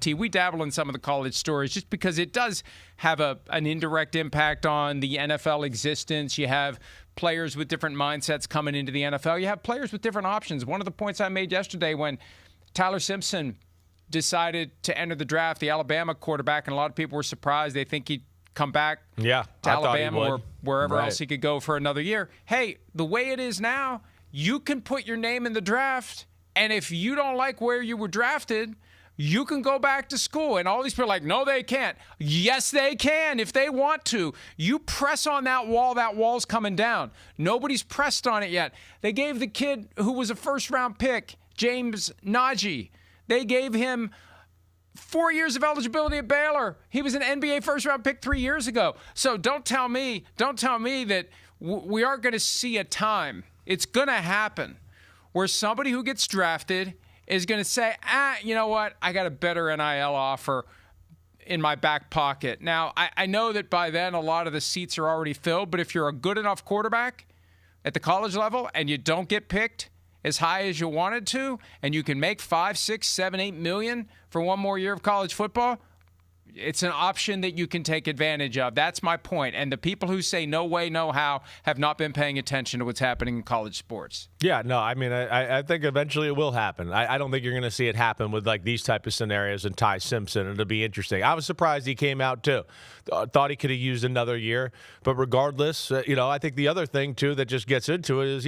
We dabble in some of the college stories just because it does have an indirect impact on the NFL existence. You have players with different mindsets coming into the NFL. You have players with different options. One of the points I made yesterday when Ty Simpson decided to enter the draft, the Alabama quarterback, and a lot of people were surprised. They think he'd come back to Alabama or wherever else he could go for another year. Hey, the way it is now, you can put your name in the draft, and if you don't like where you were drafted, you can go back to school. And all these people are like, no, they can't. Yes, they can if they want to. You press on that wall's coming down. Nobody's pressed on it yet. They gave the kid who was a first-round pick, James Najee, they gave him 4 years of eligibility at Baylor. He was an NBA first-round pick 3 years ago. So don't tell me that we aren't going to see a time. It's going to happen where somebody who gets drafted is going to say, you know what? I got a better NIL offer in my back pocket. Now, I know that by then a lot of the seats are already filled, but if you're a good enough quarterback at the college level and you don't get picked as high as you wanted to, and you can make $5, $6, $7, $8 million for one more year of college football, it's an option that you can take advantage of. That's my point. And the people who say no way, no how have not been paying attention to what's happening in college sports. Yeah, no, I mean, I think eventually it will happen. I don't think you're going to see it happen with like these type of scenarios in Ty Simpson. It'll be interesting. I was surprised he came out too. Thought he could have used another year. But regardless, I think the other thing too that just gets into it is,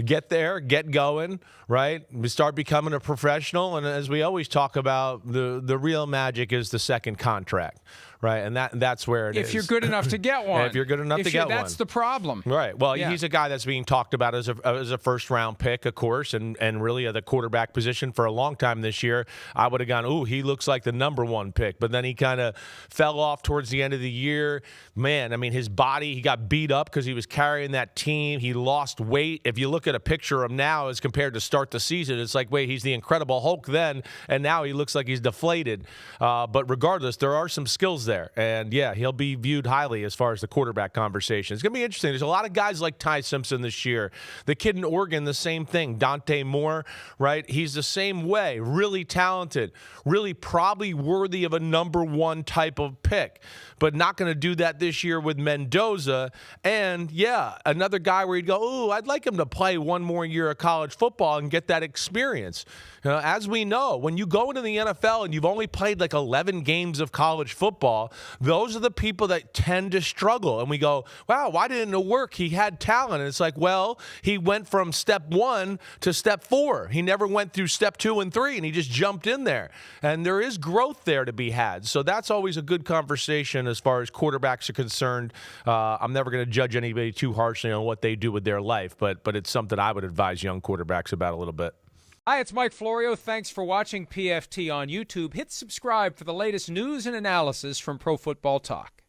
get there, get going, right? We start becoming a professional. And as we always talk about, the real magic is the second contract, right? And that's where it is. If you're good enough to get one. If you're good enough to get one. That's the problem. Right. Well, he's a guy that's being talked about as a first-round pick, of course, and really at the quarterback position for a long time this year. I would have gone, he looks like the number one pick. But then he kind of fell off towards the end of the year. Man, I mean, his body, he got beat up because he was carrying that team. He lost weight. If you look at a picture of him now as compared to start the season, it's like, wait, he's the Incredible Hulk then, and now he looks like he's deflated. But regardless, there are some skills there. And, he'll be viewed highly as far as the quarterback conversation. It's going to be interesting. There's a lot of guys like Ty Simpson this year. The kid in Oregon, the same thing. Dante Moore, right? He's the same way. Really talented. Really probably worthy of a number one type of pick. But not going to do that this year with Mendoza. And, another guy where you'd go, I'd like him to play one more year of college football and get that experience. As we know, when you go into the NFL and you've only played like 11 games of college football, those are the people that tend to struggle. And we go, wow, why didn't it work? He had talent. And it's like, well, he went from step 1 to step 4. He never went through step 2 and 3, and he just jumped in there. And there is growth there to be had. So that's always a good conversation as far as quarterbacks are concerned. I'm never going to judge anybody too harshly on what they do with their life, but it's something I would advise young quarterbacks about a little bit. Hi, it's Mike Florio. Thanks for watching PFT on YouTube. Hit subscribe for the latest news and analysis from Pro Football Talk.